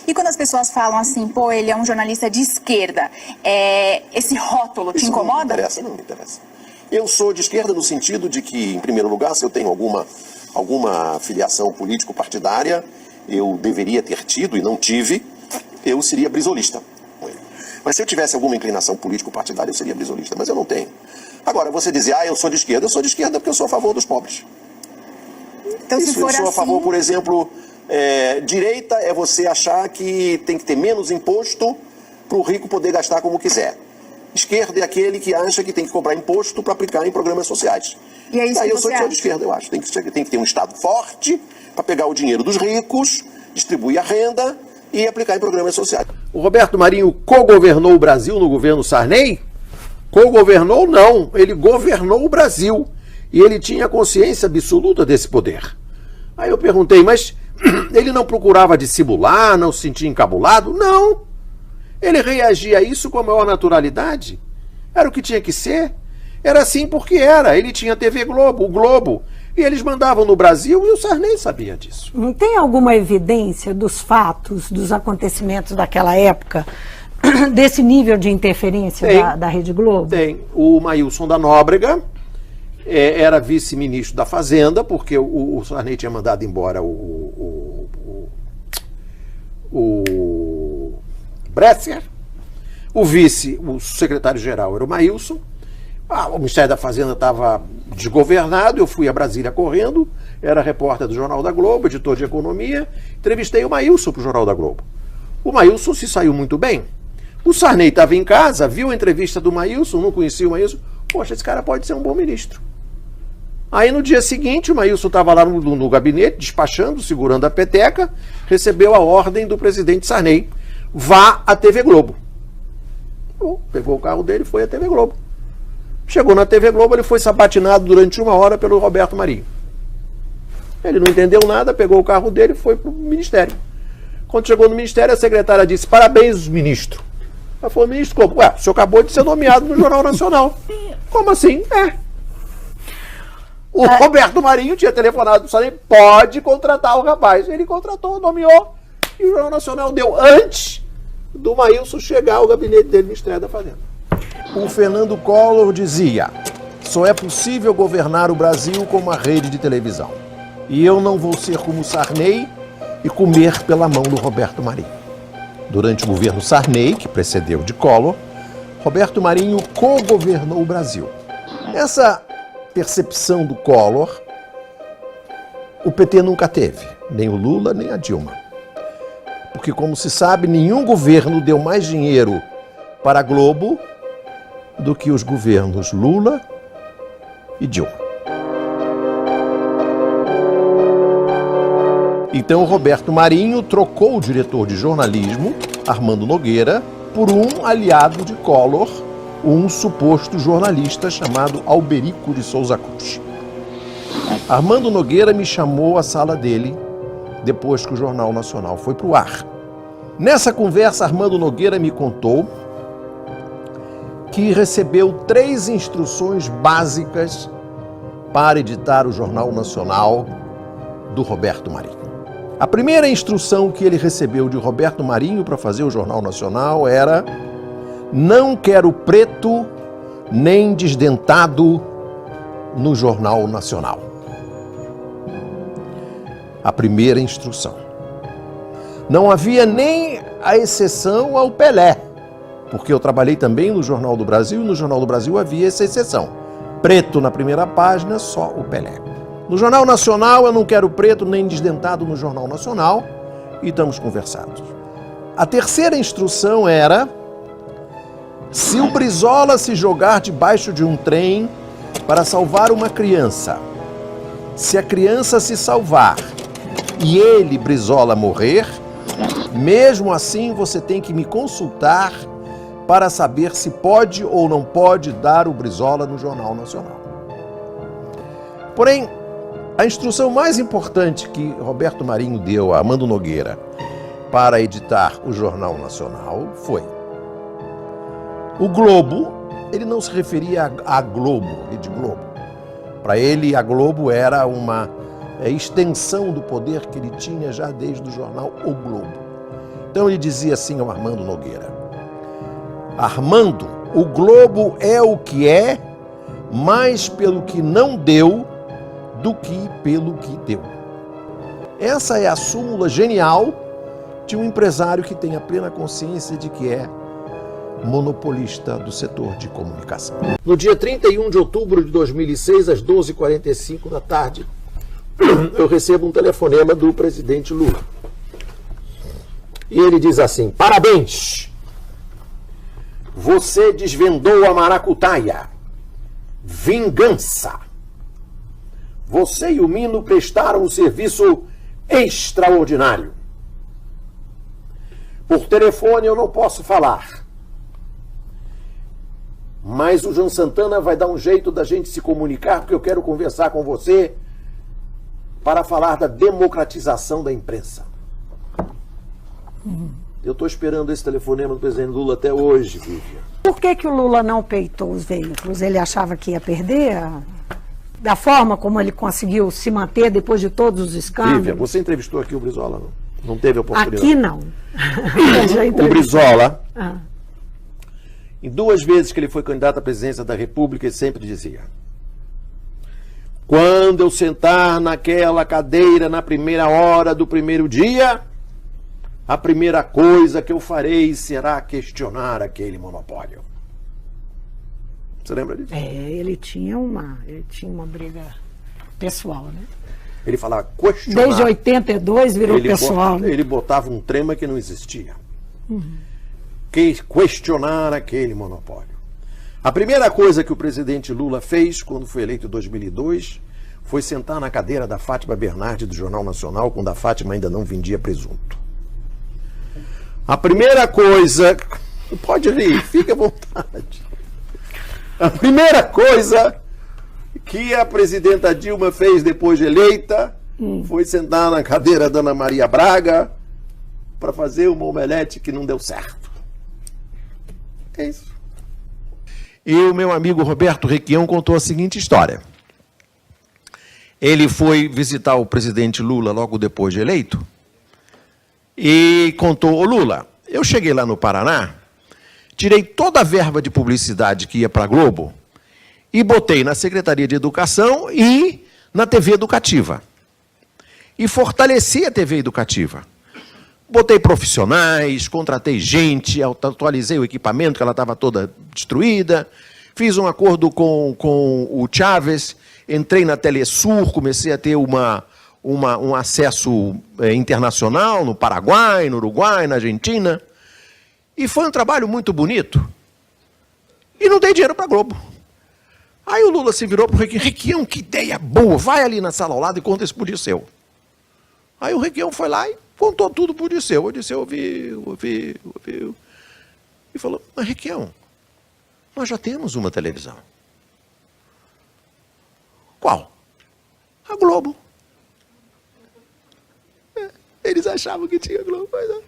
E quando as pessoas falam assim, pô, ele é um jornalista de esquerda, esse rótulo te incomoda? Não me interessa. Eu sou de esquerda no sentido de que, em primeiro lugar, se eu tenho alguma filiação político-partidária, eu deveria ter tido e não tive, eu seria brisolista. Mas se eu tivesse alguma inclinação político-partidária, eu seria brisolista, mas eu não tenho. Agora, você dizer, eu sou de esquerda porque eu sou a favor dos pobres. Então, se for eu sou a favor, por exemplo, direita é você achar que tem que ter menos imposto para o rico poder gastar como quiser. Esquerda é aquele que acha que tem que cobrar imposto para aplicar em programas sociais. E é isso que eu sou você acha? de esquerda, eu acho. Tem que ter um Estado forte para pegar o dinheiro dos ricos, distribuir a renda e aplicar em programas sociais. O Roberto Marinho co-governou o Brasil no governo Sarney? Co-governou não, ele governou o Brasil. E ele tinha consciência absoluta desse poder. Aí eu perguntei, mas ele não procurava dissimular, não se sentia encabulado? Não. Ele reagia a isso com a maior naturalidade. Era o que tinha que ser. Era assim porque era. Ele tinha a TV Globo, o Globo. E eles mandavam no Brasil e o Sarney sabia disso. Não tem alguma evidência dos fatos, dos acontecimentos daquela época, desse nível de interferência da Rede Globo? Tem. O Maílson da Nóbrega era vice-ministro da Fazenda, porque o Sarney tinha mandado embora o Bresser. O vice, o secretário-geral era o Maílson. O Ministério da Fazenda estava desgovernado, eu fui a Brasília correndo, era repórter do Jornal da Globo, editor de economia, entrevistei o Maílson para o Jornal da Globo. O Maílson se saiu muito bem. O Sarney estava em casa, viu a entrevista do Maílson, não conhecia o Maílson, poxa, esse cara pode ser um bom ministro. Aí no dia seguinte, o Maílson estava lá no gabinete, despachando, segurando a peteca, recebeu a ordem do presidente Sarney, vá à TV Globo. Pegou o carro dele e foi à TV Globo. Chegou na TV Globo, ele foi sabatinado durante 1 hora pelo Roberto Marinho. Ele não entendeu nada, pegou o carro dele e foi para o ministério. Quando chegou no ministério, a secretária disse, parabéns, ministro. Ela falou, ministro, como? O senhor acabou de ser nomeado no Jornal Nacional. Como assim? O Roberto Marinho tinha telefonado para o Sarney, pode contratar o rapaz. Ele contratou, nomeou, e o Jornal Nacional deu antes do Maílson chegar ao gabinete dele no Ministério da Fazenda. O Fernando Collor dizia, só é possível governar o Brasil com uma rede de televisão. E eu não vou ser como Sarney e comer pela mão do Roberto Marinho. Durante o governo Sarney, que precedeu de Collor, Roberto Marinho co-governou o Brasil. Essa percepção do Collor, o PT nunca teve, nem o Lula, nem a Dilma. Porque, como se sabe, nenhum governo deu mais dinheiro para a Globo do que os governos Lula e Dilma. Então, Roberto Marinho trocou o diretor de jornalismo, Armando Nogueira, por um aliado de Collor, um suposto jornalista chamado Alberico de Souza Cruz. Armando Nogueira me chamou à sala dele depois que o Jornal Nacional foi para o ar. Nessa conversa, Armando Nogueira me contou que recebeu 3 instruções básicas para editar o Jornal Nacional do Roberto Marinho. A primeira instrução que ele recebeu de Roberto Marinho para fazer o Jornal Nacional era: não quero preto nem desdentado no Jornal Nacional. A primeira instrução. Não havia nem a exceção ao Pelé, porque eu trabalhei também no Jornal do Brasil, e no Jornal do Brasil havia essa exceção. Preto na primeira página, só o Pelé. No Jornal Nacional, eu não quero preto nem desdentado no Jornal Nacional, e estamos conversados. A terceira instrução era: se o Brizola se jogar debaixo de um trem para salvar uma criança, se a criança se salvar e ele, Brizola, morrer, mesmo assim você tem que me consultar para saber se pode ou não pode dar o Brizola no Jornal Nacional. Porém, a instrução mais importante que Roberto Marinho deu a Armando Nogueira para editar o Jornal Nacional foi: o Globo, ele não se referia a Globo, Rede Globo. Para ele, a Globo era uma extensão do poder que ele tinha já desde o jornal O Globo. Então ele dizia assim ao Armando Nogueira: Armando, o Globo é o que é, mais pelo que não deu do que pelo que deu. Essa é a súmula genial de um empresário que tem a plena consciência de que é monopolista do setor de comunicação. No dia 31 de outubro de 2006, às 12h45 da tarde, eu recebo um telefonema do presidente Lula. E ele diz assim: parabéns! Você desvendou a maracutaia. Vingança. Você e o Mino prestaram um serviço extraordinário. Por telefone eu não posso falar. Mas o João Santana vai dar um jeito da gente se comunicar, porque eu quero conversar com você para falar da democratização da imprensa. Eu estou esperando esse telefonema do presidente Lula até hoje, Vivian. Por que o Lula não peitou os veículos? Ele achava que ia perder? Da forma como ele conseguiu se manter depois de todos os escândalos? Vivian, você entrevistou aqui o Brizola, não? Não teve oportunidade? Aqui não. O Brizola, em 2 vezes que ele foi candidato à presidência da República, ele sempre dizia: quando eu sentar naquela cadeira na primeira hora do primeiro dia, a primeira coisa que eu farei será questionar aquele monopólio. Você lembra disso? Ele tinha uma briga pessoal, né? Ele falava questionar. Desde 82 virou pessoal. Ele botava um trema que não existia. Questionar aquele monopólio. A primeira coisa que o presidente Lula fez quando foi eleito em 2002 foi sentar na cadeira da Fátima Bernardi do Jornal Nacional, quando a Fátima ainda não vendia presunto. A primeira coisa... Pode rir, fique à vontade. A primeira coisa que a presidenta Dilma fez depois de eleita foi sentar na cadeira da Ana Maria Braga para fazer uma omelete que não deu certo. É isso. E o meu amigo Roberto Requião contou a seguinte história. Ele foi visitar o presidente Lula logo depois de eleito e contou: ô Lula, eu cheguei lá no Paraná, tirei toda a verba de publicidade que ia para a Globo e botei na Secretaria de Educação e na TV Educativa. E fortaleci a TV Educativa. Botei profissionais, contratei gente, atualizei o equipamento, que ela estava toda destruída, fiz um acordo com o Chávez, entrei na Telesur, comecei a ter um acesso internacional no Paraguai, no Uruguai, na Argentina. E foi um trabalho muito bonito. E não dei dinheiro para a Globo. Aí o Lula se virou para o Requião: Requião, que ideia boa, vai ali na sala ao lado e conta isso por Disseu. Aí o Requião foi lá e contou tudo por Disseu. O Disseu ouviu. E falou: mas Requião, nós já temos uma televisão. Qual? A Globo. Eles achavam que tinha Globo, mas não.